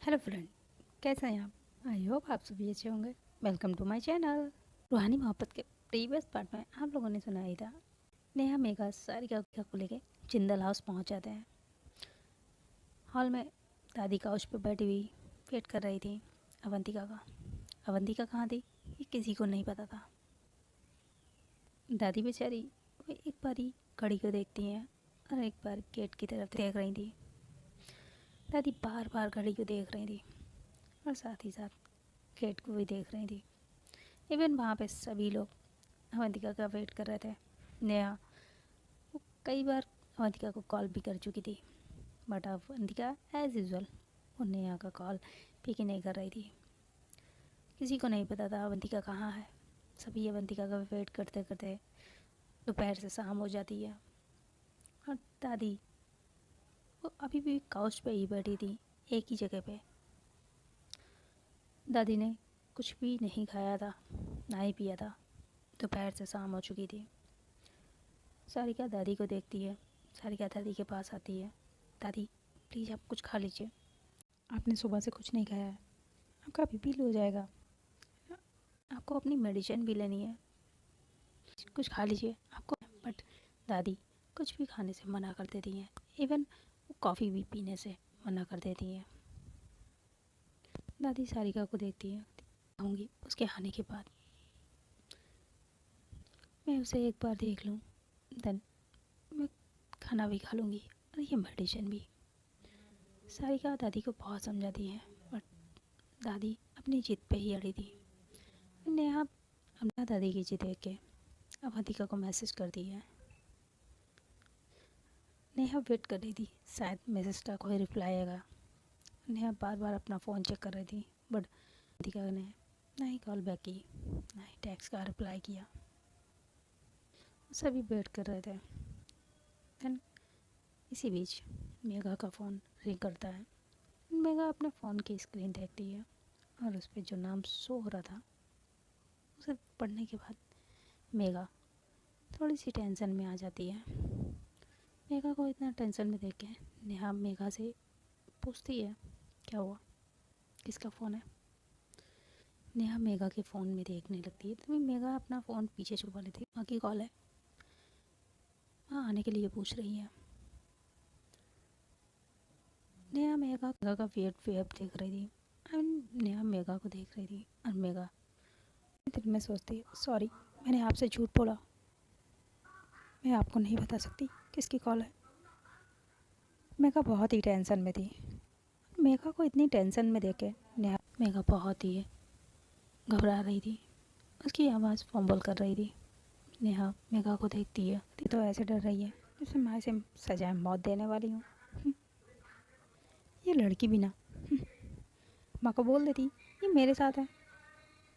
Hello friend, कैसे हैं आप? आई होप आप सभी अच्छे होंगे। Welcome to my channel. रूहानी मोहब्बत के प्रीवियस पार्ट में आप लोगों ने सुना ही था, नेहा मेघा सारिका को लेके जिंदल हाउस पहुंच जाते हैं। हॉल में दादी काउच पे बैठी हुई वेट कर रही थी अवंतिका का। अवंतिका कहाँ थी ये किसी को नहीं पता था। दादी बेचारी वो एक बार ही घड़ी को देखती हैं और एक बार गेट की तरफ देख रही थी। दादी बार बार घड़ी को देख रही थी और साथ ही साथ गेट को भी देख रही थी। इवन वहाँ पे सभी लोग अवंतिका का वेट कर रहे थे। नेहा वो कई बार अवंतिका को कॉल भी कर चुकी थी, बट अवंतिका एज यूजल वो नेहा का कॉल पिक ही नहीं कर रही थी। किसी को नहीं पता था अवंतिका कहाँ है। सभी अवंतिका का वेट करते करते दोपहर से शाम हो जाती है और दादी वो अभी भी काउच पे ही बैठी थी, एक ही जगह पे। दादी ने कुछ भी नहीं खाया था, ना ही पिया था। दोपहर से शाम हो चुकी थी। सारिका दादी को देखती है। सारिका दादी के पास आती है। दादी प्लीज़ आप कुछ खा लीजिए, आपने सुबह से कुछ नहीं खाया है, आपका बीपी लो हो जाएगा, आपको अपनी मेडिसिन भी लेनी है, कुछ खा लीजिए आपको। बट दादी कुछ भी खाने से मना कर देती हैं। इवन वो कॉफ़ी भी पीने से मना कर देती हैं। दादी सारिका को देखती है, कहूँगी उसके आने के बाद मैं उसे एक बार देख लूँ, देन मैं खाना भी खा लूँगी और ये मेडिसिन भी। सारिका दादी को बहुत समझाती है, बट दादी अपनी जिद पे ही अड़ी थी। नेहा अपना दादी की जिद देख के अवंतिका को मैसेज करती है। नेहा वेट कर रही थी, शायद मैसेज का कोई रिप्लाई आएगा। नेहा बार बार अपना फ़ोन चेक कर रही थी, बट अवंतिका ने ना ही कॉल बैक की, ना ही टेक्स्ट का रिप्लाई किया। सभी वेट कर रहे थे। देन इसी बीच मेघा का फ़ोन रिंग करता है। मेघा अपने फ़ोन की स्क्रीन देखती है और उस पर जो नाम शो हो रहा था उसे पढ़ने के बाद मेघा थोड़ी सी टेंशन में आ जाती है। मेघा को इतना टेंशन में देख के नेहा मेघा से पूछती है, क्या हुआ, किसका फ़ोन है? नेहा मेघा के फ़ोन में देखने लगती है, तभी मेघा अपना फ़ोन पीछे छुपा लेती है। वहाँ की कॉल है, वहाँ आने के लिए पूछ रही है। नेहा मेघा का वेट वेट देख रही थी। नेहा मेघा को देख रही थी और मेघा दिल में सोचती, सॉरी मैंने आपसे झूठ बोला, मैं आपको नहीं बता सकती किसकी कॉल है। मेघा बहुत ही टेंशन में थी। मेघा को इतनी टेंशन में देख के नेहा मेघा बहुत ही घबरा रही थी। उसकी आवाज़ फंबल कर रही थी। नेहा मेघा को देखती है, तो ऐसे डर रही है जैसे मैं इसे सजाए मौत देने वाली हूँ। ये लड़की भी ना माँ को बोल देती ये मेरे साथ है,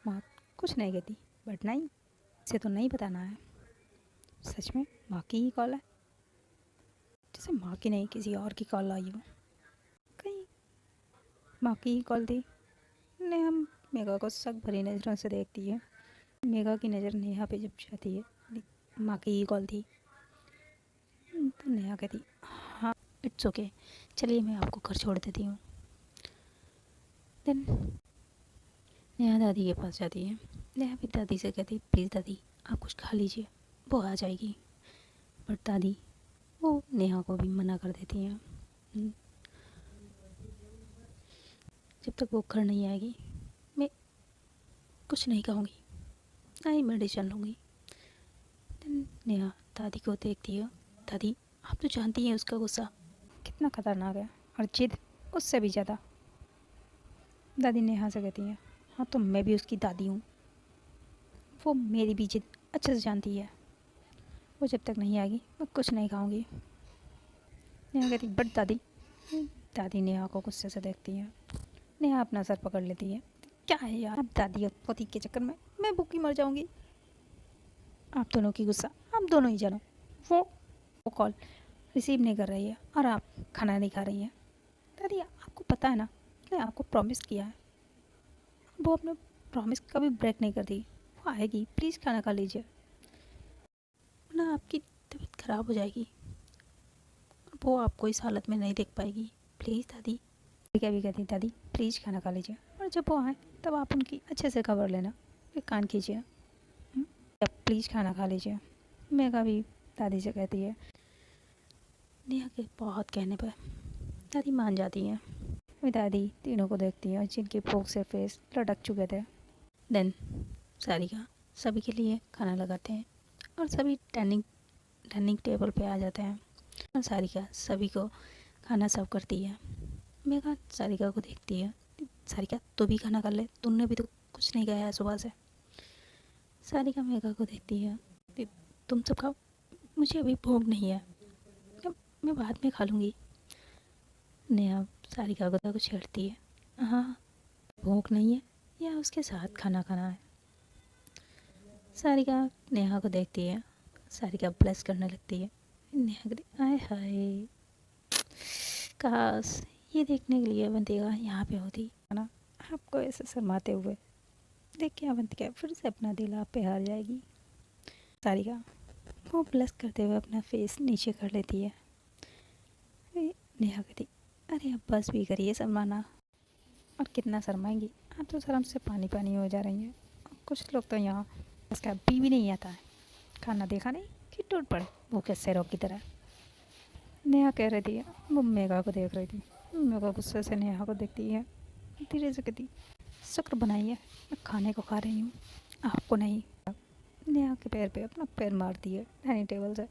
माँ कुछ नहीं कहती। बट नहीं, इसे तो नहीं बताना है, सच में माँ की ही कॉल है, जैसे माँ की नहीं किसी और की कॉल आई हो। कहीं माँ की ही कॉल थी। नेहा मेघा को शक भरी नज़रों से देखती है। मेघा की नज़र नेहा पे जब जाती है, माँ की ही कॉल थी। तो नेहा कहती हाँ इट्स ओके, चलिए मैं आपको घर छोड़ देती हूँ। देन नेहा दादी के पास जाती है। नेहा भी दादी से कहती प्लीज़ दादी आप कुछ खा लीजिए, वो आ जाएगी। बट दादी वो नेहा को भी मना कर देती हैं, जब तक वो घर नहीं आएगी मैं कुछ नहीं खाऊंगी, ना ही मेडिसिन लूँगी। नेहा दादी को देखती है। दादी आप तो जानती हैं उसका गुस्सा कितना खतरनाक है और जिद उससे भी ज़्यादा। दादी नेहा से कहती है हाँ तो मैं भी उसकी दादी हूँ, वो मेरी भी जिद अच्छे से जानती है, वो जब तक नहीं आएगी मैं कुछ नहीं खाऊंगी। नेहा कहती बट दादी। दादी नेहा को गुस्से से देखती है। नेहा अपना सर पकड़ लेती है, क्या है यार, अब दादी और पोती के चक्कर में मैं भूखी मर जाऊंगी। आप दोनों की गुस्सा आप दोनों ही जानो। वो कॉल रिसीव नहीं कर रही है और आप खाना नहीं खा रही हैं। दादी आपको पता है ना कि आपको प्रॉमिस किया है, वो अपने प्रॉमिस कभी ब्रेक नहीं करती। वो आएगी, प्लीज़ खाना खा लीजिए वरना आपकी तबीयत ख़राब हो जाएगी, वो आपको इस हालत में नहीं देख पाएगी। प्लीज़ दादी क्या भी कहती दादी प्लीज़ खाना खा लीजिए, और जब वो आए तब आप उनकी अच्छे से खबर लेना, फिर कान खींचिए, अब प्लीज़ खाना खा लीजिए। मेघा भी दादी से कहती है। नेहा के बहुत कहने पर दादी मान जाती हैं। वे दादी तीनों को देखती हैं, जिनके भूख से फेस लटक चुके थे। देन सारिका सभी के लिए खाना लगाते हैं और सभी डाइनिंग टेबल पे आ जाते हैं और सारिका सभी को खाना सर्व करती है। मेघा सारिका को देखती है, सारिका तू भी खाना खा ले, तुमने भी तो कुछ नहीं खाया है सुबह से। सारिका मेघा को देखती है, तुम सब खाओ, मुझे अभी भूख नहीं है, मैं बाद में खा लूँगी। नेहा सारिका को छेड़ती है, हाँ भूख नहीं है या उसके साथ खाना खाना है। सारिका नेहा को देखती है, सारिका ब्लश करने लगती है। नेहा कहती आय हाय, काश ये देखने के लिए अवंतिका यहाँ पे होती है ना। आपको ऐसे शर्माते हुए देख के अवंतिका फिर से अपना दिल आप पे हार जाएगी। सारिका वो ब्लश करते हुए अपना फेस नीचे कर लेती है। नेहा कहती अरे अब बस भी करिए शर्माना, और कितना शर्माएंगी आप, तो शर्म से पानी पानी हो जा रही हैं। कुछ लोग तो यहाँ इसका पी भी नहीं आता है, खाना देखा नहीं कि टूट पड़े भूखे शेरों की तरह। नेहा कह रही थी, वो मेघा को देख रही थी। मेघा गुस्से से नेहा को देखती है, धीरे से कहती शुक्र बनाइए मैं खाने को खा रही हूँ, आपको नहीं। नेहा के पैर पे अपना पैर मारती है डाइनिंग टेबल से।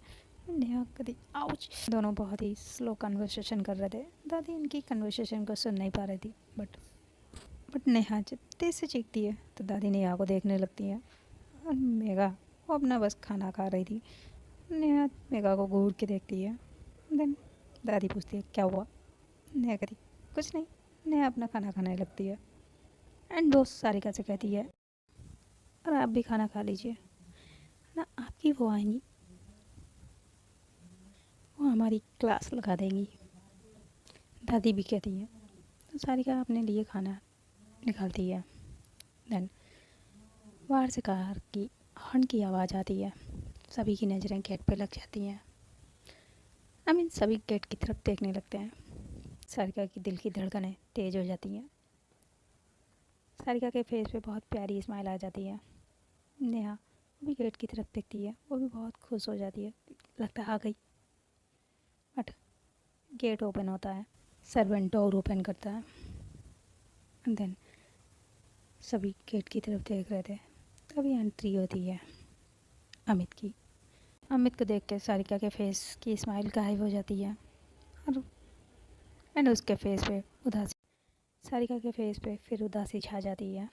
नेहा कहती आउच। दोनों बहुत ही स्लो कन्वर्सेशन कर रहे थे। दादी इनकी कन्वर्सेशन को सुन नहीं पा रही थी, बट नेहा जब तेज से चीखती है तो दादी नेहा को देखने लगती है, और मेघा वो अपना बस खाना खा रही थी। नेहा मेघा को घूर के देखती है। देन दादी पूछती है क्या हुआ। नेहा कहती कुछ नहीं। नेहा अपना खाना खाने लगती है एंड दोस्त सारिका से कहती है और आप भी खाना खा लीजिए ना, आपकी वो आएंगी, वो हमारी क्लास लगा देंगी। दादी भी कहती है। तो सारिका अपने लिए खाना निकालती है। देन बाहर से कार की हॉर्न की आवाज़ आती है। सभी की नज़रें गेट पे लग जाती हैं। सभी गेट की तरफ देखने लगते हैं। सारिका की दिल की धड़कनें तेज़ हो जाती हैं। सारिका के फेस पे बहुत प्यारी स्माइल आ जाती है। नेहा भी गेट की तरफ देखती है, वो भी बहुत खुश हो जाती है, लगता है आ गई। बट गेट ओपन होता है, सर्वेंट डोर ओपन करता है। देन सभी गेट की तरफ देख रहे थे, तभी एंट्री होती है अमित की। अमित को देख के सारिका के फेस की स्माइल गायब हो जाती है, और एंड उसके फेस पे उदासी, सारिका के फेस पे फिर उदासी छा जाती है।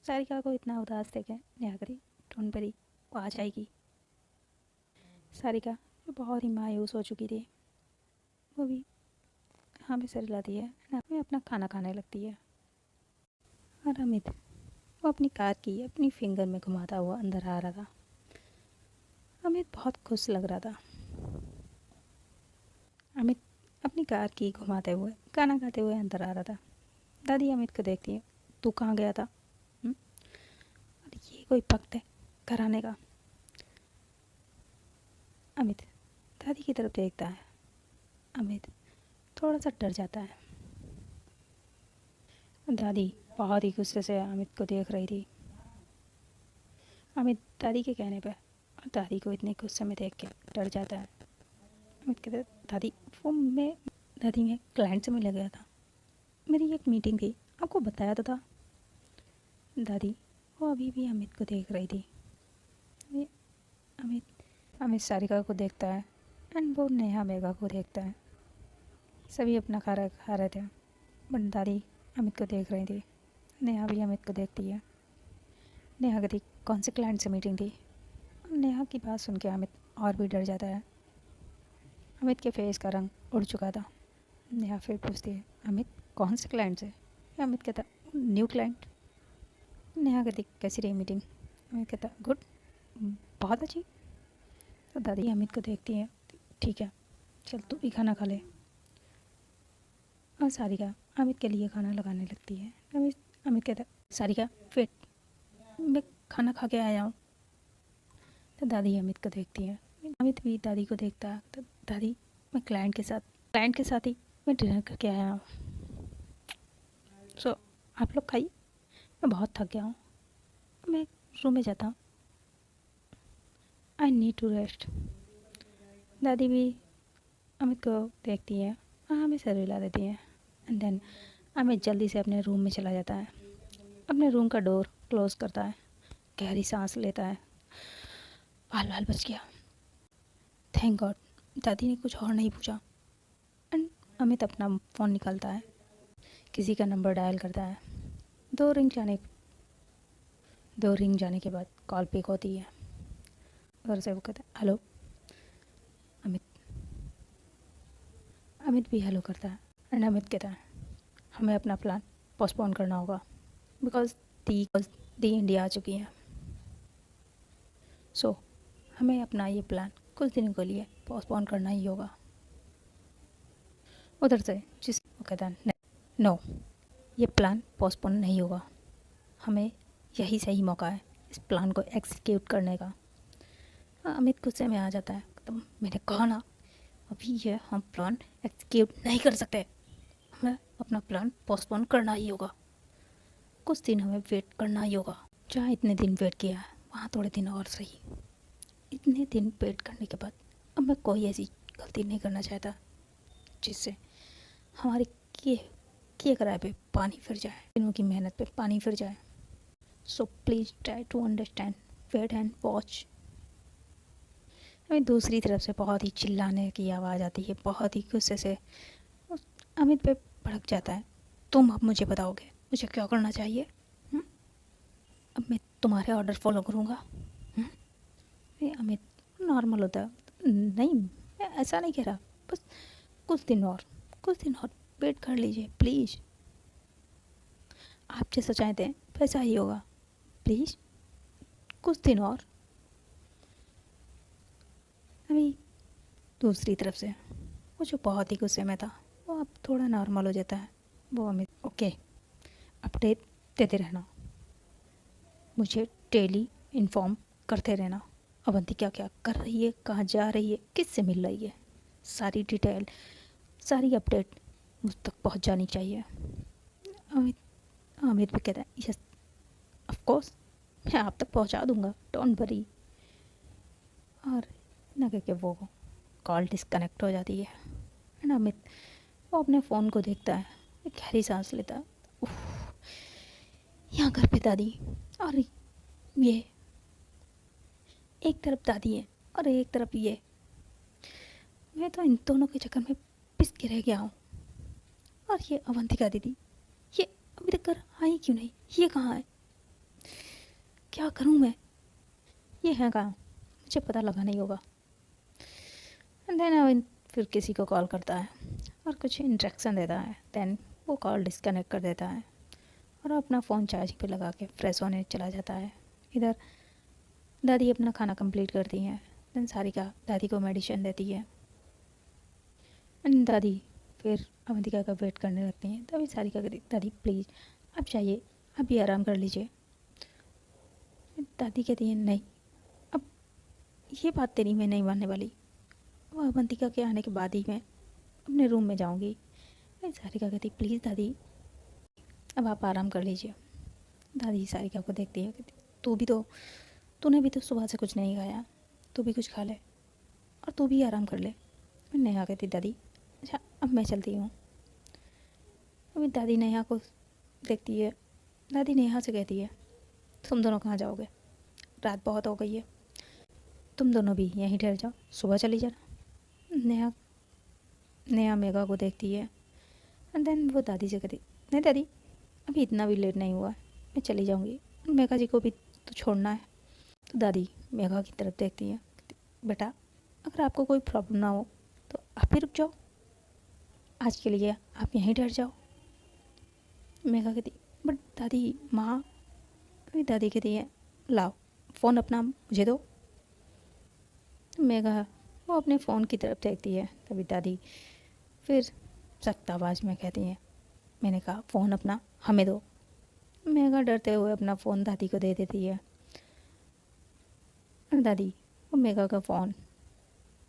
सारिका को इतना उदास देखे नेहा करी ढूंढ पड़ी, वो आ जाएगी। सारिका जो बहुत ही मायूस हो चुकी थी, वो भी हाँ भी सर लाती है, में अपना खाना खाने लगती है। और अमित वो अपनी कार की अपनी फिंगर में घुमाता हुआ अंदर आ रहा था। अमित बहुत खुश लग रहा था। अमित अपनी कार की घुमाते हुए खाना खाते हुए अंदर आ रहा था। दादी अमित को देखती है, तू कहाँ गया था? और ये कोई वक्त है घर आने का? अमित दादी की तरफ देखता है। अमित थोड़ा सा डर जाता है। दादी बहुत ही गुस्से से अमित को देख रही थी। अमित दादी के कहने पर और दादी को इतने गुस्से में देख के डर जाता है। अमित कहते दादी मैं क्लाइंट से मिलने गया था, मेरी एक मीटिंग थी, आपको बताया तो था। दादी वो अभी भी अमित को देख रही थी। अमित सारिका को देखता है एंड वो नेहा मेघा को देखता है। सभी अपना खाना खा रहे थे, बट दादी अमित को देख रही थी। नेहा भी अमित को देखती है। नेहा कहती कौन से क्लाइंट से मीटिंग थी? नेहा की बात सुन के अमित और भी डर जाता है। अमित के फेस का रंग उड़ चुका था। नेहा फिर पूछती है अमित कौन से क्लाइंट से? अमित कहता न्यू क्लाइंट। नेहा कहती कैसी रही मीटिंग? अमित कहता गुड, बहुत अच्छी। तो दादी अमित को देखती है, ठीक है चल तू भी खाना खा ले। और सारिका अमित के लिए खाना लगाने लगती है। अमित कहता सारिका वेट, मैं खाना खा के आया हूँ। तो दादी अमित को देखती है। अमित भी दादी को देखता है। तो दादी मैं क्लाइंट के साथ ही मैं डिनर करके आया हूँ। आप लोग खाइए, मैं बहुत थक गया हूँ, मैं रूम में जाता हूँ, आई नीड टू रेस्ट। दादी भी अमित को देखती है और हमें सर हिला देती है। एंड देन अमित जल्दी से अपने रूम में चला जाता है, अपने रूम का डोर क्लोज करता है, गहरी सांस लेता है। बाल बाल बच गया, थैंक गॉड। दादी ने कुछ और नहीं पूछा। एंड अमित अपना फ़ोन निकालता है, किसी का नंबर डायल करता है। दो रिंग जाने के बाद कॉल पिक होती है। उधर से वो कहता है हेलो। अमित अमित भी हेलो करता है। एंड अमित कहता है हमें अपना प्लान पोस्टपोन करना होगा बिकॉज दी इंडिया आ चुकी है। सो हमें अपना ये प्लान कुछ दिनों के लिए पोस्टपोन करना ही होगा। उधर से वो कहता है नो, ये प्लान पोस्टपोन नहीं होगा, हमें यही सही मौका है इस प्लान को एग्जीक्यूट करने का। अमित गुस्से में आ जाता है, तो मैंने कहा ना अभी ये हम प्लान एग्जीक्यूट नहीं कर सकते, हमें अपना प्लान पोस्टपोन करना ही होगा, कुछ दिन हमें वेट करना ही होगा। जहाँ इतने दिन वेट किया है वहाँ थोड़े दिन और सही। इतने दिन वेट करने के बाद अब मैं कोई ऐसी गलती नहीं करना चाहता जिससे हमारे किए कराए पे पानी फिर जाए, दिनों की मेहनत पे पानी फिर जाए। So please try to understand, wait and watch. हमें दूसरी तरफ से बहुत ही चिल्लाने की आवाज़ आती है, बहुत ही गुस्से से। अमित पे भड़क जाता है, तुम अब मुझे बताओगे मुझे क्या करना चाहिए? अब मैं तुम्हारे ऑर्डर फॉलो करूँगा? ये अमित नॉर्मल होता है, नहीं मैं ऐसा नहीं कह रहा, बस कुछ दिन और वेट कर लीजिए प्लीज़। आप जैसा चाहते हैं वैसा ही होगा, प्लीज़ कुछ दिन और। अभी दूसरी तरफ से वो जो बहुत ही गुस्से में था वो अब थोड़ा नॉर्मल हो जाता है। वो अमित ओके, अपडेट देते रहना, मुझे डेली इन्फॉर्म करते रहना, अवंतिका क्या कर रही है, कहाँ जा रही है, किससे मिल रही है, सारी डिटेल सारी अपडेट मुझ तक पहुंच जानी चाहिए। अमित अमित भी कहता है यस ऑफ कोर्स, मैं आप तक पहुंचा दूंगा, डोंट वरी। और ना कहके वो कॉल डिस्कनेक्ट हो जाती है। एंड अमित वो अपने फ़ोन को देखता है, एक गहरी सांस लेता है। यहाँ घर पे दादी और ये, एक तरफ दादी है और एक तरफ ये, मैं तो इन दोनों के चक्कर में पिस के रह गया हूँ। और ये अवंतिका दीदी, ये अभी तक घर आई क्यों नहीं, ये कहाँ है, क्या करूँ मैं, ये है कहाँ, मुझे पता लगा नहीं होगा। एंड देन अविन फिर किसी को कॉल करता है और कुछ इंस्ट्रक्शन देता है। देन वो कॉल डिस्कनेक्ट कर देता है और अपना फ़ोन चार्जिंग पे लगा के फ्रेश होने चला जाता है। इधर दादी अपना खाना कंप्लीट करती हैं। देन सारिका दादी को मेडिसिन देती है। एंड दादी फिर अवंतिका का वेट करने लगती हैं। तभी सारिका कहती दादी प्लीज़ आप जाइए, आप भी आराम कर लीजिए। दादी कहती है नहीं, अब ये बात तेरी मैं नहीं मानने वाली, वो अवंतिका के आने के बाद ही मैं अपने रूम में जाऊंगी। सारिका कहती प्लीज़ दादी अब आप आराम कर लीजिए। दादी सारिका को देखती है, कहती तूने भी तो सुबह से कुछ नहीं खाया, तू भी कुछ खा ले और तू भी आराम कर ले। नेहा कहती दादी अच्छा अब मैं चलती हूँ। अभी दादी नेहा को देखती है। दादी नेहा से कहती है तुम दोनों कहाँ जाओगे, रात बहुत हो गई है, तुम दोनों भी यहीं ठहर जाओ, सुबह चली जाना। नेहा मेघा को देखती है। एंड देन वो दादी से कहती नहीं दादी अभी इतना भी लेट नहीं हुआ है, मैं चली जाऊँगी, मेघा जी को भी तो छोड़ना है। तो दादी मेघा की तरफ देखती है, बेटा अगर आपको कोई प्रॉब्लम ना हो तो आप ही रुक जाओ, आज के लिए आप यहीं ठहर जाओ। मेघा कहती बट दादी माँ। अभी दादी कहती है लाओ फ़ोन अपना मुझे दो। मेघा वो अपने फ़ोन की तरफ देखती है। तभी दादी फिर सख्त आवाज़ में कहती है मैंने कहा फ़ोन अपना हमें दो। मेघा डरते हुए अपना फ़ोन दादी को दे देती है। और दादी वो मेघा का फ़ोन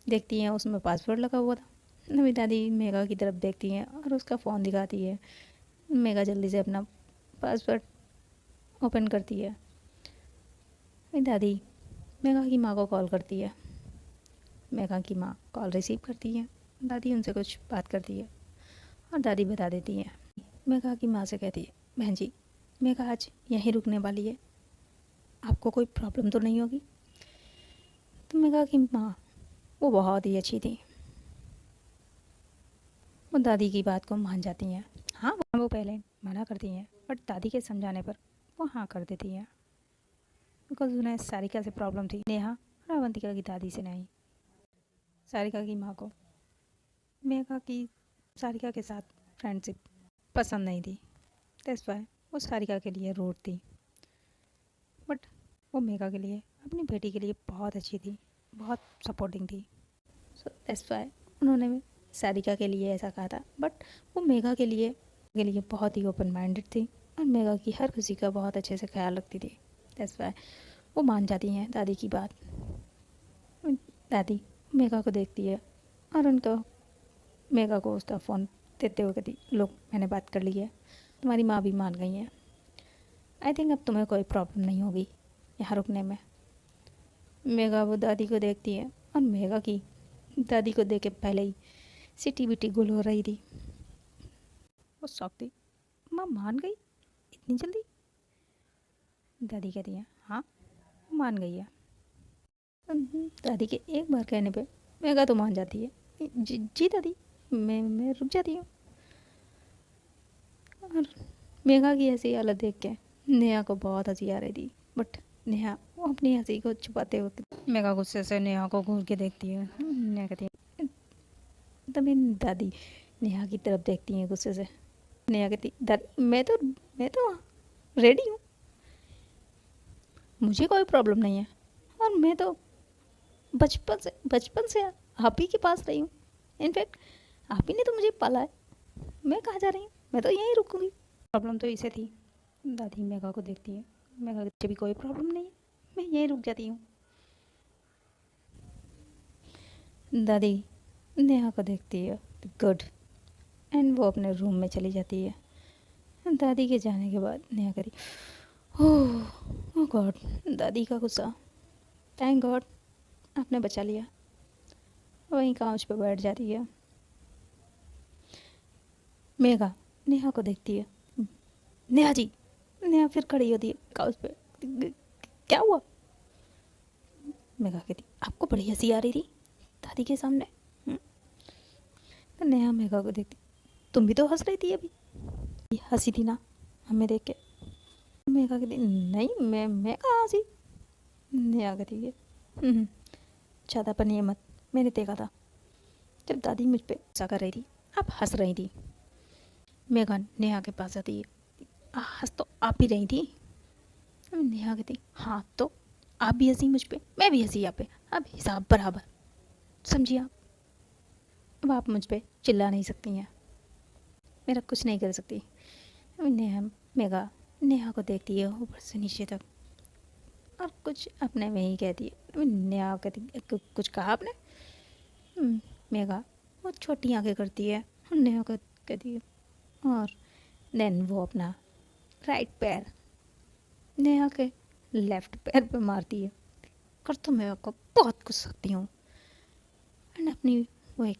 देखती हैं, उसमें पासवर्ड लगा हुआ था। अभी दादी मेघा की तरफ देखती हैं और उसका फ़ोन दिखाती है। मेघा जल्दी से अपना पासवर्ड ओपन करती है। मेरी दादी मेघा की माँ को कॉल करती है। मेघा की माँ कॉल रिसीव करती है। दादी उनसे कुछ बात करती है और दादी बता देती है। मेघा की माँ से कहती है, बहन जी मेघा आज यहीं रुकने वाली है, आपको कोई प्रॉब्लम तो नहीं होगी। तो मेघा की माँ वो बहुत ही अच्छी थी, वो दादी की बात को मान जाती हैं। हाँ वो पहले मना करती हैं बट दादी के समझाने पर वो हाँ कर देती हैं, बिकॉज उन्हें सारिका से प्रॉब्लम थी, नेहा और अवंतिका की दादी से नहीं। सारिका की माँ को मेघा की सारिका के साथ फ्रेंडशिप पसंद नहीं थी, दैट्स व्हाई वो सारिका के लिए रूड थी। बट वो मेघा के लिए, अपनी बेटी के लिए बहुत अच्छी थी, बहुत सपोर्टिंग थी। सो दैट्स व्हाई उन्होंने सारिका के लिए ऐसा कहा था। बट वो मेघा के लिए बहुत ही ओपन माइंडेड थी और मेघा की हर खुशी का बहुत अच्छे से ख्याल रखती थी। दैट्स व्हाई वो मान जाती हैं दादी की बात। दादी मेघा को देखती है और उनको मेघा को उसका फ़ोन देते हुए कहती, लो मैंने बात कर ली है, तुम्हारी माँ भी मान गई है, आई थिंक अब तुम्हें कोई प्रॉब्लम नहीं होगी यहाँ रुकने में। मेघा वो दादी को देखती है और मेघा की दादी को देख के पहले ही सिटी बिटी गुल हो रही थी। वो शौक थी, माँ मान गई इतनी जल्दी। दादी कहती है हाँ मान गई है। दादी के एक बार कहने पे मेघा तो मान जाती है, जी दादी मैं रुक जाती हूँ। और मेघा की ऐसी हालत देख के नेहा को बहुत हंसी आ रही थी, बट नेहा वो अपनी हंसी को छुपाते हुए मेघा गुस्से से नेहा को घूर के देखती है। नेहा कहती है, तभी दादी नेहा की तरफ देखती है गुस्से से। नेहा कहती, दादी मैं तो रेडी हूँ, मुझे कोई प्रॉब्लम नहीं है, और मैं तो बचपन से आप ही के पास रही हूँ। इनफैक्ट आप ही ने तो मुझे पाला है, मैं कहाँ जा रही हूँ, मैं तो यहीं रुकूंगी। प्रॉब्लम तो इसे थी। दादी मेघा को देखती है, मेघा कहती भी कोई प्रॉब्लम नहीं है, मैं यहीं रुक जाती हूँ। दादी नेहा को देखती है, गुड, एंड वो अपने रूम में चली जाती है। दादी के जाने के बाद नेहा कहती, ओह गॉड, दादी का गुस्सा, थैंक गॉड आपने बचा लिया। वहीं काउच पे बैठ जाती है। मेघा नेहा को देखती है, नेहा जी। नेहा फिर खड़ी होती है काउच पे, क्या हुआ? मेघा कहती, आपको बड़ी हंसी आ रही थी दादी के सामने। तो नेहा मेघा को देखती, तुम भी तो हंस रही थी अभी, हंसी थी ना हमें देख के। मेघा कहती, नहीं मैं कहाँ हंसी। नेहा कहती है, ज़्यादा बनिए मत, मैंने देखा था जब दादी मुझ पे गुस्सा कर रही थी, आप हंस रही थी। मेघा नेहा के पास आती है, हंस तो आप ही रही थी। नेहा कहती, हाँ तो आप भी हंसी मुझ पे, मैं भी हंसी आप पे, अब हिसाब बराबर, समझिए आप। अब आप मुझ पे चिल्ला नहीं सकती हैं, मेरा कुछ नहीं कर सकती। नेहा मेघा नेहा को देखती है ऊपर से नीचे तक और कुछ अपने में ही कहती है। नेहा कहती, कुछ कहा आपने? मेघा वो छोटी आंखें करती है, नेहा को कहती है, और देन वो अपना राइट पैर नेहा के लेफ्ट पैर पे मारती है, कर तो मैं आपको बहुत कुछ सकती हूँ। एंड अपनी वो एक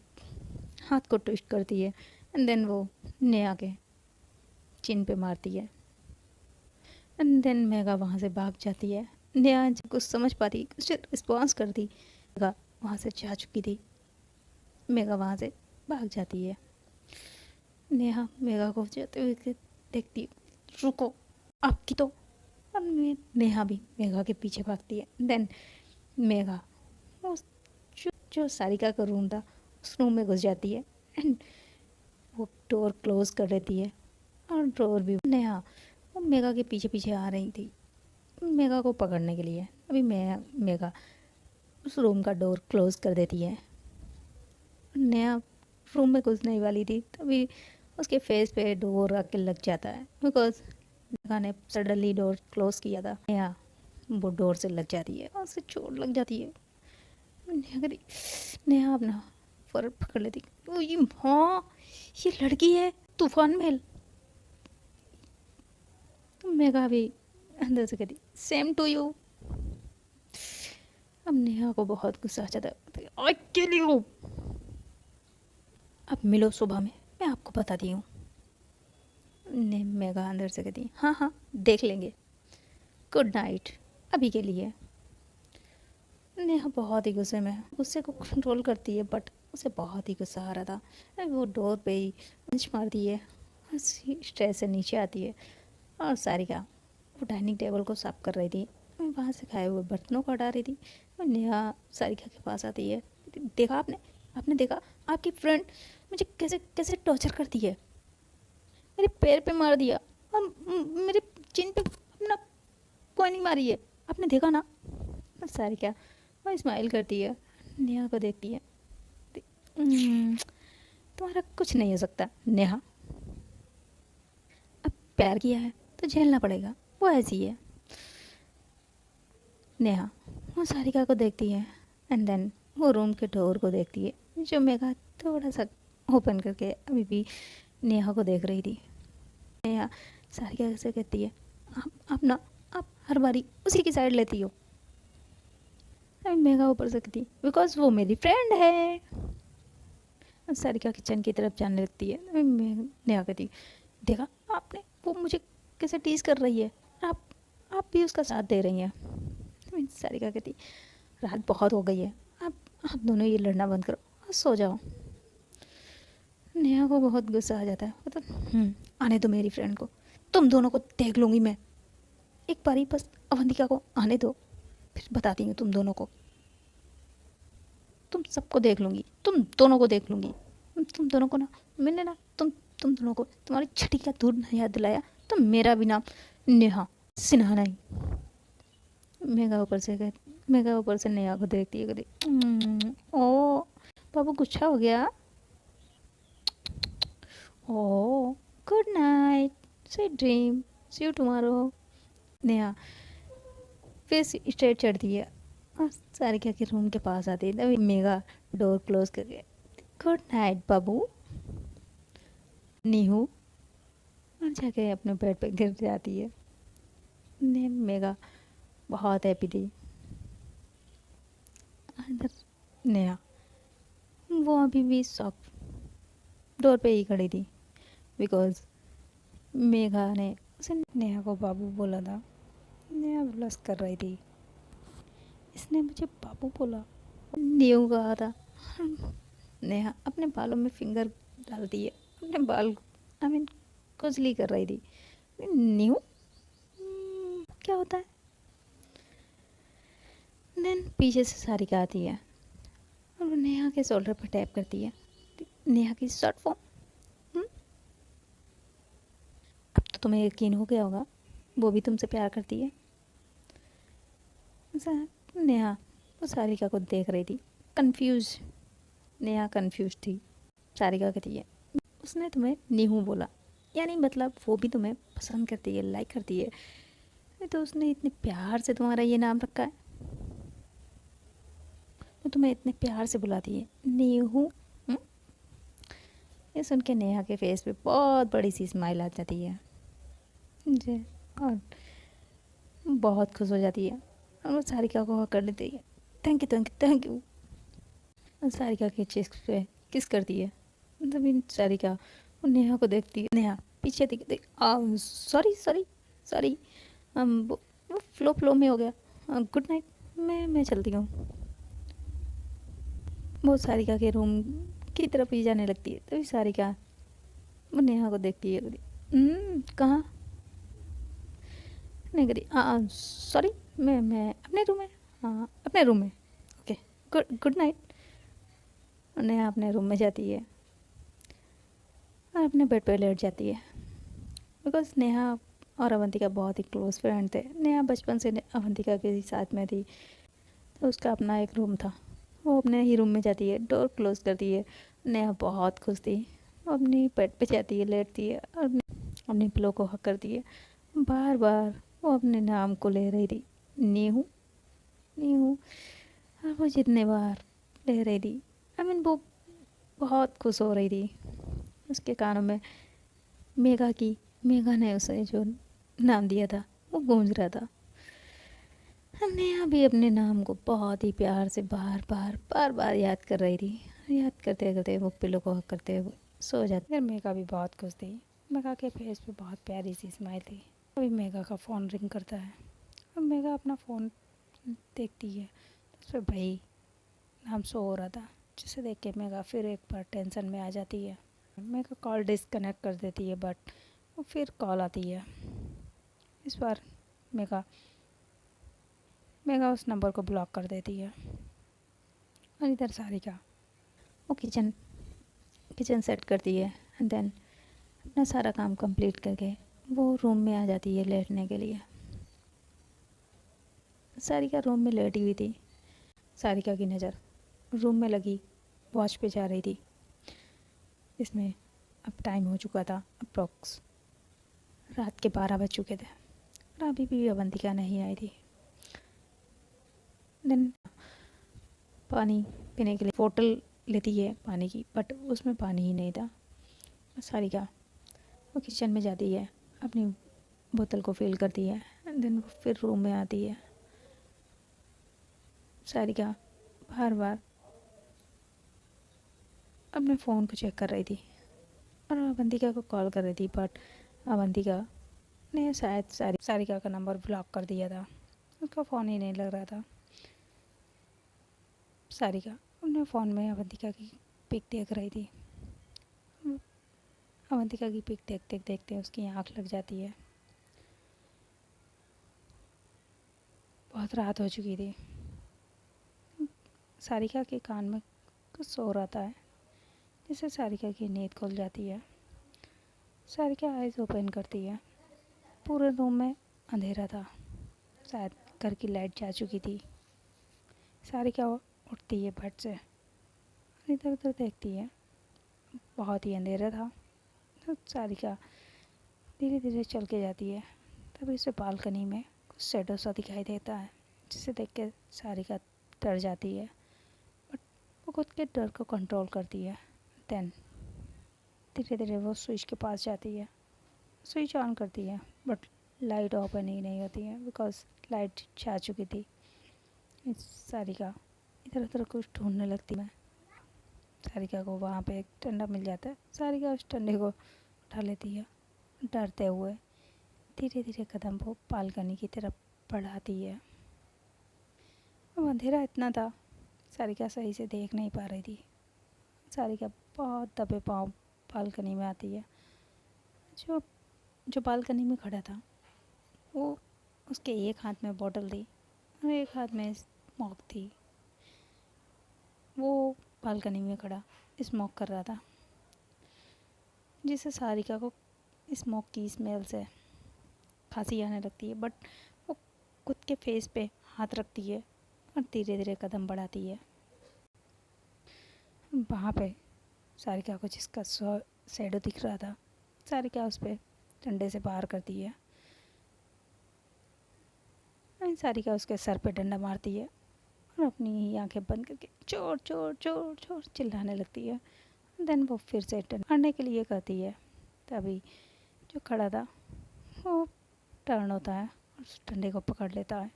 हाथ को ट्विस्ट करती है एंड देन वो नेहा के चिन पे मारती है। एंड देन मेघा वहाँ से भाग जाती है। नेहा जब कुछ समझ पाती, कुछ रिस्पॉन्स करती, मेघा वहाँ से जा चुकी थी। मेघा वहाँ से भाग जाती है। नेहा मेघा को जाते हुए देखती, रुको आपकी तो। और नेहा भी मेघा के पीछे भागती है। देन मेघा उस जो सारिका का रूम था उस रूम में घुस जाती है एंड वो डोर क्लोज कर देती है। और डोर भी नेहा वो मेघा के पीछे पीछे आ रही थी मेघा को पकड़ने के लिए। अभी मेघा उस रूम का डोर क्लोज कर देती है। नेहा रूम में घुसने ही वाली थी तभी उसके फेस पे डोर आके लग जाता है, बिकॉज मेघा ने सडनली डोर क्लोज किया था। नेहा वो डोर से लग जाती है और उसे चोट लग जाती है। नेहा अपना फर पकड़ लेती, ओ ये हाँ ये लड़की है तूफान महल, मेघा भी अंदर से कहती सेम टू यू। अब नेहा को बहुत गुस्सा आ जाता है, आई किल यू। अब मिलो सुबह में, मैं आपको बताती हूँ। ने मेघा अंदर से कहती हाँ हाँ देख लेंगे, गुड नाइट अभी के लिए। नेहा बहुत ही गुस्से में है, गुस्से को कंट्रोल करती है बट उसे बहुत ही गुस्सा आ रहा था। वो डोर पे ही पंच मारती है और स्टेज से नीचे आती है। और सारिका वो डाइनिंग टेबल को साफ कर रही थी, वहाँ से खाए हुए बर्तनों को हटा रही थी। और नेहा सारिका के पास आती है, देखा आपने, आपने देखा आपकी फ्रेंड मुझे कैसे कैसे टॉर्चर करती है, मेरे पैर पे मार दिया और मेरे चिन पे अपना कोई नहीं मारी है, आपने देखा ना। और सारिका वो स्माइल करती है, नेहा को देखती है, तुम्हारा कुछ नहीं हो सकता नेहा, अब प्यार किया है तो झेलना पड़ेगा, वो ऐसी है। नेहा वो सारिका को देखती है एंड देन वो रूम के डोर को देखती है जो मेघा थोड़ा सा ओपन करके अभी भी नेहा को देख रही थी। नेहा सारिका से कहती है आप ना, आप हर बारी उसी की साइड लेती हो। अभी मेघा ऊपर से कहती बिकॉज वो मेरी फ्रेंड है। सारिका किचन की तरफ जाने लगती है। अभी नेहा कहती देखा आपने, वो मुझे कैसे टीज कर रही है, आप भी उसका साथ दे रही हैं। सारिका कहती रात बहुत हो गई है, आप दोनों ये लड़ना बंद करो और सो जाओ। नेहा को बहुत गुस्सा आ जाता है, वो तो आने दो मेरी फ्रेंड को, तुम दोनों को देख लूँगी मैं, एक बारी बस अवंतिका को आने दो, फिर बताती हूँ तुम दोनों को, तुम सबको देख लूँगी, तुम दोनों को देख लूँगी। तुम दोनों को ना मैंने ना तुम दोनों को तुम्हारी छठी का दूध नहीं याद दिलाया तो मेरा भी नाम नेहा सिन्हा नहीं। मेघा ऊपर से नेहा को देखती है, कहती ओ बाबू गुस्सा हो गया, oh good night sweet dream see you tomorrow. Neha फिर स्ट्रेट चढ़ती है और सारिका के रूम के पास आती है, तभी मेघा डोर क्लोज करके गुड नाइट बाबू। नीहू और जाके अपने बेड पे गिर जाती है। मेघा बहुत हैप्पी थी। अंदर नेहा वो अभी भी शॉक डोर पे ही खड़ी थी बिकॉज मेघा ने उसे नेहा को बाबू बोला था। नेहा ब्लश कर रही थी, इसने मुझे बाबू बोला, न्यू कहा था। नेहा अपने बालों में फिंगर डालती है, अपने बाल खुजली कर रही थी। न्यू क्या होता है। देन पीछे से सारिका आती है और नेहा के शोल्डर पर टैप करती है। नेहा की शॉर्ट फॉर्म, अब तो तुम्हें यकीन हो गया होगा वो भी तुमसे प्यार करती है। नेहा वो सारिका को देख रही थी कंफ्यूज। नेहा कंफ्यूज थी। सारिका कहती है उसने तुम्हें नीहू बोला, यानी मतलब वो भी तुम्हें पसंद करती है, लाइक करती है, तो उसने इतने प्यार से तुम्हारा ये नाम रखा है, तो तुम्हें इतने प्यार से बुलाती है नीहू। ये सुन के नेहा के फेस पे बहुत बड़ी सी स्माइल आ जाती है जी, और बहुत खुश हो जाती है और वो सारिका को कर लेती है, thank you thank you thank you. और सारिका के चेस्ट पे किस करती है, तभी सारिका वो नेहा को देखती है। नेहा पीछे देखती सॉरी सॉरी सॉरी, वो फ्लो में हो गया, गुड नाइट, मैं चलती हूँ। वो सारिका के रूम की तरफ ही जाने लगती है, तभी सारिका वो नेहा को देखती है, कहाँ नहीं करी, सॉरी मैं अपने रूम में, हाँ अपने रूम में, ओके गुड नाइट। नेहा अपने रूम में जाती है और अपने बेड पे लेट जाती है बिकॉज नेहा और अवंतिका बहुत ही क्लोज फ्रेंड थे। नेहा बचपन से अवंतिका के साथ में थी, तो उसका अपना एक रूम था, वो अपने ही रूम में जाती है, डोर क्लोज करती है। नेहा बहुत खुश थी, वो अपनी बेड पे जाती है, लेटती है और अपने पिलो को हक करती है। बार बार वो अपने नाम को ले रही थी, नीहू नीहू, और वो जितने बार ले रही थी वो बहुत खुश हो रही थी। उसके कानों में मेघा ने उसे जो नाम दिया था वो गूंज रहा था। नेहा भी अपने नाम को बहुत ही प्यार से बार बार बार बार याद कर रही थी। याद करते करते वो पिलो को हक करते हुए सो जाती। फिर मेघा भी बहुत खुश थी। मेघा के फेस पे बहुत प्यारी सी स्माइल थी। अभी मेघा का फ़ोन रिंग करता है और मेघा अपना फ़ोन देखती है। उस पर भाई नाम शो हो रहा था, जिसे देख के मेघा फिर एक बार टेंशन में आ जाती है। मेघा कॉल डिस्कनेक्ट कर देती है, बट वो फिर कॉल आती है। इस बार मेघा मेघा उस नंबर को ब्लॉक कर देती है। और इधर सारिका वो किचन किचन सेट करती है एंड देन अपना सारा काम कंप्लीट करके वो रूम में आ जाती है लेटने के लिए। सारिका रूम में लेटी हुई थी। सारिका की नज़र रूम में लगी वॉच पे जा रही थी। इसमें अब टाइम हो चुका था, अप्रॉक्स रात के 12 बज चुके थे और अभी भी अवंतिका नहीं आई थी। देन पानी पीने के लिए बोतल लेती है पानी की, बट उसमें पानी ही नहीं था। सारिका वो किचन में जाती है, अपनी बोतल को फिल करती है एंड देन फिर रूम में आती है। सारिका बार बार अपने फ़ोन को चेक कर रही थी और अवंतिका को कॉल कर रही थी, बट अवंतिका ने शायद सारिका का नंबर ब्लॉक कर दिया था। उसका फ़ोन ही नहीं लग रहा था। सारिका अपने फ़ोन में अवंतिका की पिक देख रही थी। अवंतिका की पिक देखते देखते उसकी आँख लग जाती है। बहुत रात हो चुकी थी। सारिका के कान में कुछ सो रहा है, जिससे सारिका की नींद खुल जाती है। सारिका आइज़ ओपन करती है। पूरे रूम में अंधेरा था, शायद घर की लाइट जा चुकी थी। सारिका उठती है बेड से, इधर उधर देखती है। बहुत ही अंधेरा था। तो सारिका धीरे धीरे चल के जाती है। तभी उसे बालकनी में कुछ शैडो सा दिखाई देता है, जिसे देख के सारिका डर जाती है, बट वो खुद के डर को कंट्रोल करती है। देन धीरे धीरे वो स्विच के पास जाती है, स्विच ऑन करती है, बट लाइट ओपन ही नहीं होती है बिकॉज लाइट जा चुकी थी। सारिका इधर उधर कुछ ढूंढने लगती है। सारिका को वहाँ पे एक डंडा मिल जाता है। सारिका उस डंडे को उठा लेती है, डरते हुए धीरे धीरे कदम वो बालकनी की तरफ बढ़ाती है। अब अंधेरा इतना था, सारिका सही से देख नहीं पा रही थी। सारिका बहुत दबे पाँव बालकनी में आती है। जो जो बालकनी में खड़ा था वो, उसके एक हाथ में बोतल थी और एक हाथ में स्मोक थी। वो बालकनी में खड़ा स्मोक कर रहा था, जिससे सारिका को स्मोक की स्मेल से खांसी आने लगती है, बट वो खुद के फेस पे हाथ रखती है और धीरे धीरे कदम बढ़ाती है। वहाँ पे सारिका को जिसका शैडो दिख रहा था, सारिका उस पर डंडे से बाहर करती है। सारिका उसके सर पे डंडा मारती है और अपनी ही आंखें बंद करके चोर चोर चोर चोर चिल्लाने लगती है। देन वो फिर से टर्न मारने के लिए करती है। तभी जो खड़ा था वो टर्न होता है और उस डंडे को पकड़ लेता है।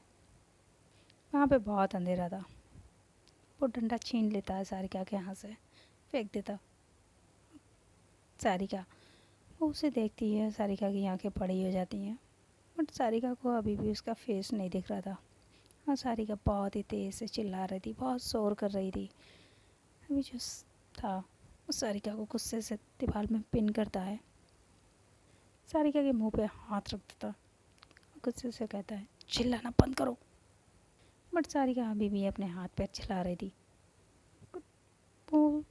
वहाँ पे बहुत अंधेरा था। वो डंडा छीन लेता है सारिका के हाथ से, फेंक देता। सारिका वो उसे देखती है। सारिका की आंखें बड़ी हो जाती हैं, बट सारिका को अभी भी उसका फेस नहीं दिख रहा था। और सारिका बहुत ही तेज़ से चिल्ला रही थी, बहुत शोर कर रही थी। अभी जो था वो सारिका को गुस्से से दीवार में पिन करता है। सारिका के मुंह पे हाथ रख देता और गुस्से से कहता है, चिल्लाना बंद करो। बट सारिका अभी भी अपने हाथ पैर चला रही थी। वो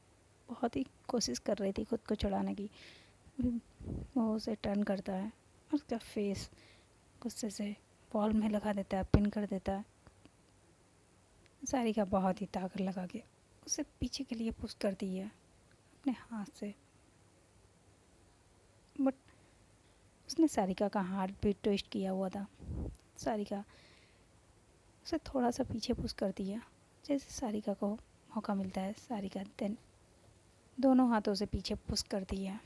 बहुत ही कोशिश कर रही थी खुद को चढ़ाने की। वो उसे टर्न करता है और उसका फेस गुस्से से वॉल में लगा देता है, पिन कर देता है। सारिका बहुत ही ताकत लगा के उसे पीछे के लिए पुश करती है अपने हाथ से, बट उसने सारिका का हार्ट बीट ट्विस्ट किया हुआ था। सारिका उसे थोड़ा सा पीछे पुश करती है। जैसे सारिका को मौका मिलता है, सारिका देन दोनों हाथों से पीछे पुश करती है।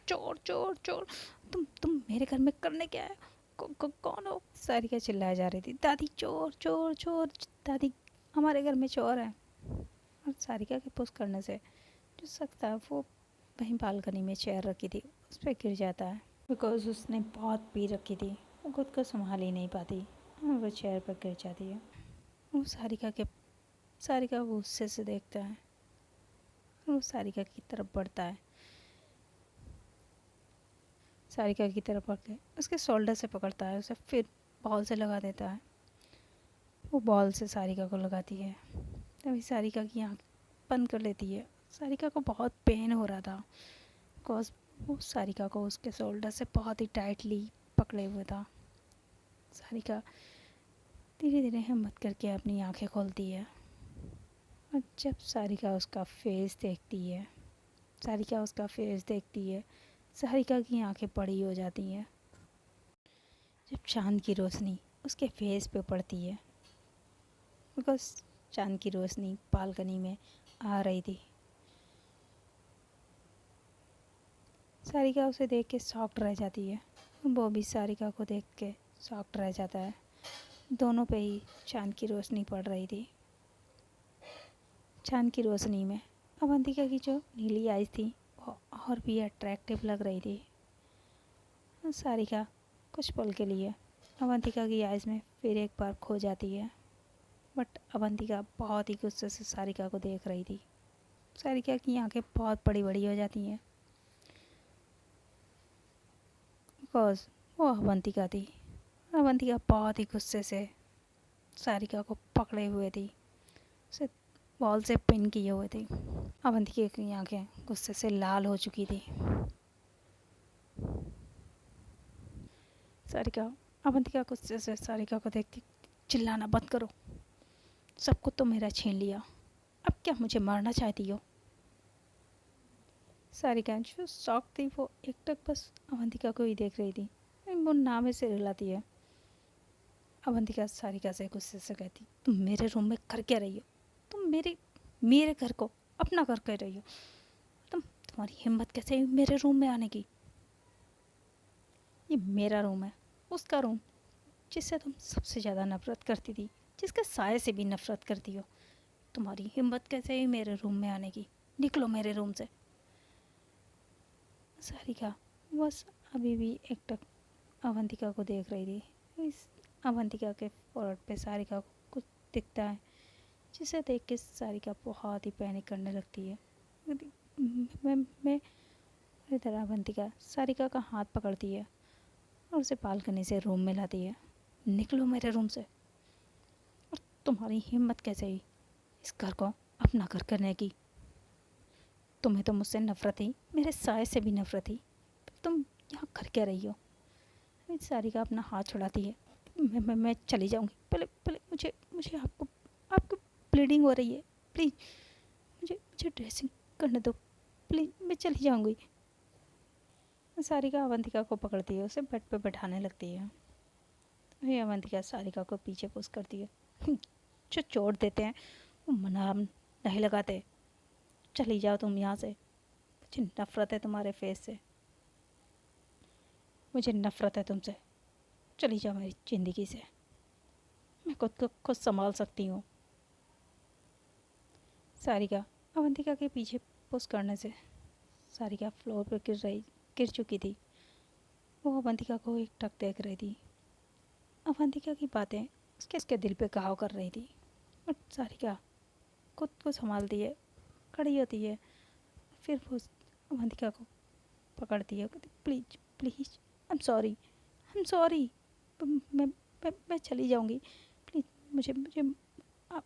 चोर चोर चोर, तुम मेरे घर में करने क्या है? कौन हो? सारिका चिल्लाए जा रही थी, दादी चोर चोर चोर, दादी हमारे घर में चोर है। और सारिका के पुश करने से जो सकता है वो वहीं बालकनी में चेयर रखी थी उस पर गिर जाता है, बिकॉज उसने बहुत पी रखी थी, वो खुद को संभाल ही नहीं पाती और वो चेयर पर गिर जाती है। वो सारिका वो गुस्से से देखता है और वो सारिका की तरफ बढ़ता है, सारिका की तरफ बढ़ के उसके शोल्डर से पकड़ता है, उसे फिर बॉल से लगा देता है। वो बॉल से सारिका को लगाती है, तभी सारिका की आँख बंद कर लेती है। सारिका को बहुत पेन हो रहा था, बिकॉज वो सारिका को उसके शोल्डर से बहुत ही टाइटली पकड़े हुए था। सारिका धीरे धीरे हिम्मत करके अपनी आंखें खोलती है और जब सारिका उसका फेस देखती है, सारिका की आंखें बड़ी हो जाती हैं जब चांद की रोशनी उसके फेस पे पड़ती है, बिकॉज चांद की रोशनी बालकनी में आ रही थी। सारिका उसे देख के शॉक्ड रह जाती है, वो भी सारिका को देख के शॉक्ड रह जाता है। दोनों पे ही चांद की रोशनी पड़ रही थी। चांद की रोशनी में अवंतिका की जो नीली आइज थी वो और भी अट्रैक्टिव लग रही थी। सारिका कुछ पल के लिए अवंतिका की आइज़ में फिर एक बार खो जाती है, बट अवंतिका बहुत ही गुस्से से सारिका को देख रही थी। सारिका की आंखें बहुत बड़ी बड़ी हो जाती हैं, बिकॉज वो अवंतिका थी। अवंतिका बहुत ही गुस्से से सारिका को पकड़े हुए थी, उसे बॉल से पिन किए हुए थे। अवंतिका की आंखें गुस्से से लाल हो चुकी थी। अवंतिका गुस्से से सारिका को देखती, चिल्लाना बंद करो, सब कुछ तो मेरा छीन लिया, अब क्या मुझे मारना चाहती हो? सारिका जो शौक थी वो एकटक बस अवंतिका को ही देख रही थी। वो नाम से हिलाती है। अवंतिका सारिका से गुस्से से कहती, तुम मेरे रूम में कर क्या रही हो? तुम मेरे घर को अपना घर कह रही हो? तुम्हारी हिम्मत कैसे हुई मेरे रूम में आने की? ये मेरा रूम है, उसका रूम जिससे तुम सबसे ज़्यादा नफरत करती थी, जिसके साये से भी नफरत करती हो। तुम्हारी हिम्मत कैसे हुई मेरे रूम में आने की? निकलो मेरे रूम से। सारिका बस अभी भी एकटक अवंतिका को देख रही थी। इस अवंतिका के फोरहेड पे सारिका को कुछ दिखता है, जिसे देख के सारिका बहुत ही पैनिक करने लगती है। मैं इधर अवंतिका सारिका का हाथ पकड़ती है और उसे बालकनी से रूम में लाती है। निकलो मेरे रूम से। और तुम्हारी हिम्मत कैसे हुई इस घर को अपना घर करने की? तुम्हें तो मुझसे नफरत थी, मेरे साये से भी नफरत थी, तुम यहाँ कर क्या रही हो? सारिका अपना हाथ छुड़ाती है। मैं चली जाऊँगी, पहले पहले मुझे मुझे आपको ब्लीडिंग हो रही है, प्लीज़ मुझे ड्रेसिंग करने दो, प्लीज़ मैं चली जाऊँगी। सारिका अवंतिका को पकड़ती है, उसे बेड पे बैठाने लगती है। ये अवंतिका सारिका को पीछे पुश करती है। जो छोड़ देते हैं वो मना नहीं लगाते, चली जाओ तुम यहाँ से, मुझे नफ़रत है तुम्हारे फेस से, मुझे नफ़रत है तुमसे, चली जाओ मेरी ज़िंदगी से, मैं खुद को खुद संभाल सकती हूँ। सारिका अवंतिका के पीछे पुश करने से सारिका फ्लोर पर गिर चुकी थी। वो अवंतिका को एक टक देख रही थी। अवंतिका की बातें उसके दिल पे घाव कर रही थी, बट सारिका खुद को संभालती है, खड़ी होती है, फिर वो अवंतिका को पकड़ती है, कहती please please I am sorry, मैं चली जाऊँगी, प्लीज़ मुझे मुझे आप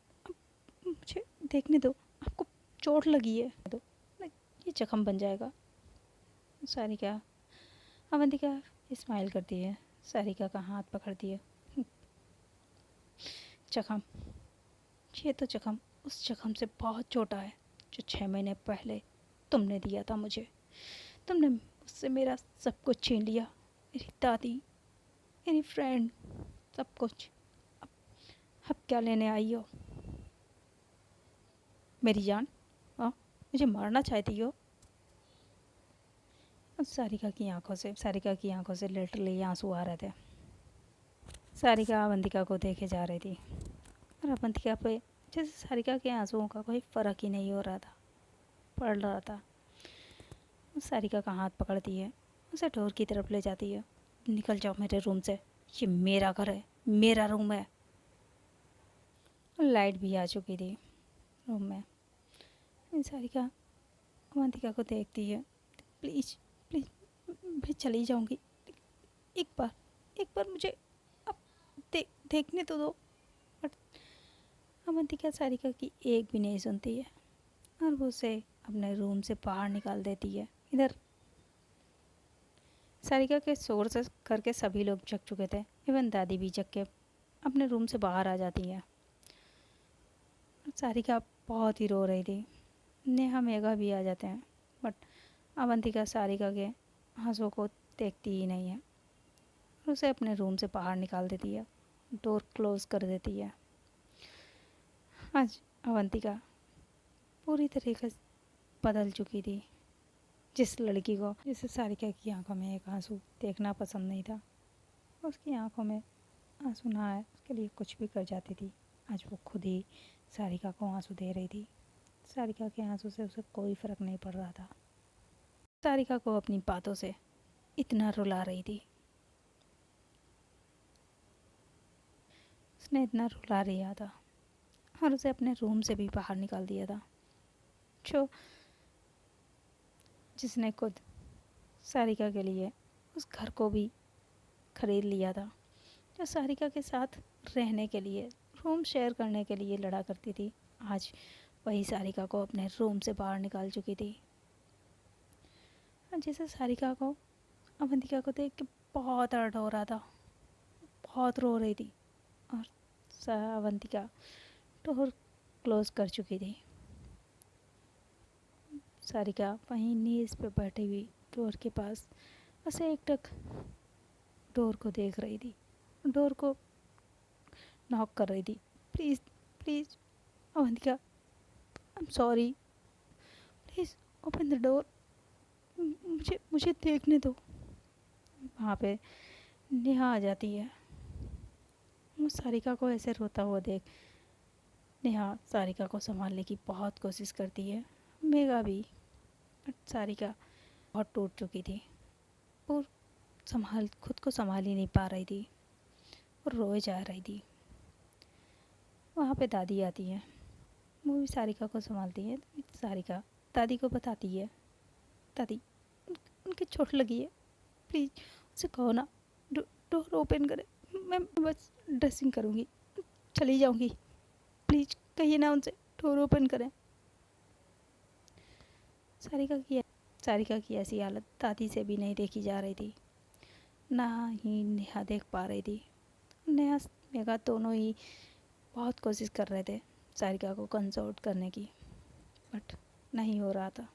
मुझे देखने दो, आपको चोट लगी है तो ये जख्म बन जाएगा। सारिका अवंतिका स्माइल करती है, सारिका का हाथ पकड़ती है। जख्म, ये तो जख्म उस जख्म से बहुत छोटा है जो 6 महीने पहले तुमने दिया था मुझे। तुमने मुझसे मेरा सब कुछ छीन लिया, मेरी दादी, मेरी फ्रेंड, सब कुछ। अब क्या लेने आई हो? मेरी जान? हाँ, मुझे मारना चाहती हो? सारिका की आंखों से लिटरली आंसू आ रहे थे। सारिका अवंतिका को देखे जा रही थी और अवंतिका पे जैसे सारिका के आंसुओं का कोई फ़र्क ही नहीं हो रहा था, पड़ रहा था। सारिका का हाथ पकड़ती है, उसे डोर की तरफ ले जाती है। निकल जाओ मेरे रूम से, ये मेरा घर है, मेरा रूम है। लाइट भी आ चुकी थी रूम में। सारिका अवंतिका को देखती है। प्लीज़ प्लीज़, मैं चली जाऊंगी, एक बार मुझे अब देखने तो दो। बट अवंतिका सारिका की एक भी नहीं सुनती है और वो उसे अपने रूम से बाहर निकाल देती है। इधर सारिका के शोर से करके सभी लोग जग चुके थे, इवन दादी भी जग के अपने रूम से बाहर आ जाती है। सारिका बहुत ही रो रही थी। नेहा मेघा भी आ जाते हैं, बट अवंतिका सारिका के आंसुओं को देखती ही नहीं है और उसे अपने रूम से बाहर निकाल देती है, डोर क्लोज कर देती है। आज अवंतिका पूरी तरीके से बदल चुकी थी। जिस लड़की को जिसे सारिका की आंखों में एक आंसू देखना पसंद नहीं था, उसकी आंखों में आंसू ना आए उसके लिए कुछ भी कर जाती थी, आज वो खुद ही सारिका को आंसू दे रही थी। सारिका के आंसू से उसे कोई फ़र्क नहीं पड़ रहा था। सारिका को अपनी बातों से इतना रुला रही थी, उसने इतना रुला दिया था और उसे अपने रूम से भी बाहर निकाल दिया था। जो जिसने खुद सारिका के लिए उस घर को भी खरीद लिया था, जो सारिका के साथ रहने के लिए, रूम शेयर करने के लिए लड़ा करती थी, आज वही सारिका को अपने रूम से बाहर निकाल चुकी थी। जैसे सारिका को अवंतिका को देख के बहुत हर्ट हो रहा था, बहुत रो रही थी और अवंतिका डोर क्लोज कर चुकी थी। सारिका वहीं नीज पे बैठी हुई डोर के पास उसे एकटक डोर को देख रही थी, डोर को नॉक कर रही थी। Please please Avantika, I am sorry, please open the door, मुझे देखने दो। वहाँ पे नेहा आ जाती है। वो सारिका को ऐसे रोता हुआ देख नेहा सारिका को संभालने की बहुत कोशिश करती है, मेघा भी। बट सारिका बहुत टूट चुकी थी और खुद को संभाल ही नहीं पा रही थी और रोए जा रही थी। वहाँ पे दादी आती है, वो भी सारिका को संभालती है। सारिका दादी को बताती है, दादी उनकी चोट लगी है, प्लीज़ उसे कहो ना डोर ओपन करे, मैं बस ड्रेसिंग करूँगी, चली जाऊँगी, प्लीज़ कहिए ना उनसे डोर ओपन करें। सारिका की ऐसी हालत दादी से भी नहीं देखी जा रही थी, ना ही नेहा देख पा रही थी। नेहा मेघा दोनों ही बहुत कोशिश कर रहे थे सारिका को कंसोर्ट करने की, बट नहीं हो रहा था।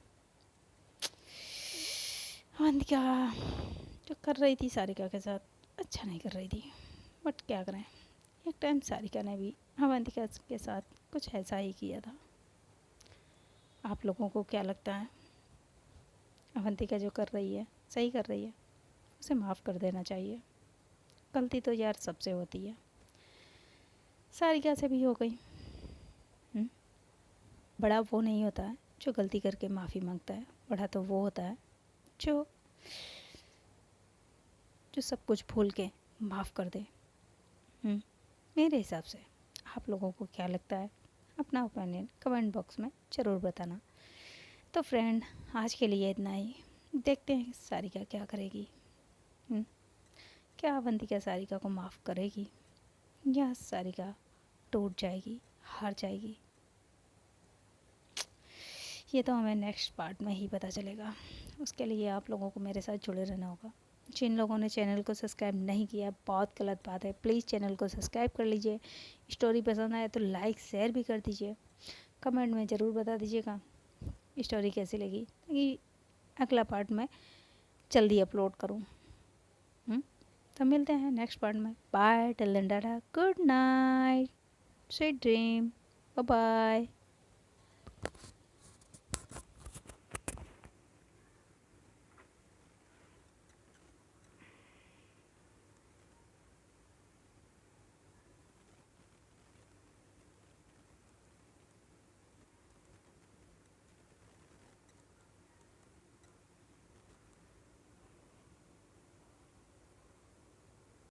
अवंतिका जो कर रही थी सारिका के साथ अच्छा नहीं कर रही थी, बट क्या करें, एक टाइम सारिका ने भी अवंतिका के साथ कुछ ऐसा ही किया था। आप लोगों को क्या लगता है, अवंतिका जो कर रही है सही कर रही है? उसे माफ़ कर देना चाहिए, गलती तो यार सबसे होती है, सारिका से भी हो गई। बड़ा वो नहीं होता है जो गलती करके माफ़ी मांगता है, बड़ा तो वो होता है जो सब कुछ भूल के माफ़ कर दे। मेरे हिसाब से आप लोगों को क्या लगता है, अपना ओपिनियन कमेंट बॉक्स में ज़रूर बताना। तो फ्रेंड, आज के लिए इतना ही, देखते हैं सारिका क्या करेगी। क्या अवंतिका सारिका को माफ़ करेगी या सारिका टूट जाएगी, हार जाएगी? ये तो हमें नेक्स्ट पार्ट में ही पता चलेगा। उसके लिए आप लोगों को मेरे साथ जुड़े रहना होगा। जिन लोगों ने चैनल को सब्सक्राइब नहीं किया, बहुत गलत बात है, प्लीज़ चैनल को सब्सक्राइब कर लीजिए। स्टोरी पसंद आए तो लाइक शेयर भी कर दीजिए, कमेंट में ज़रूर बता दीजिएगा स्टोरी कैसी लगी, ताकि अगला पार्ट में जल्दी अपलोड करूँ। तो मिलते हैं नेक्स्ट पार्ट में। Bye, till then tata, good night, sweet dream, bye bye.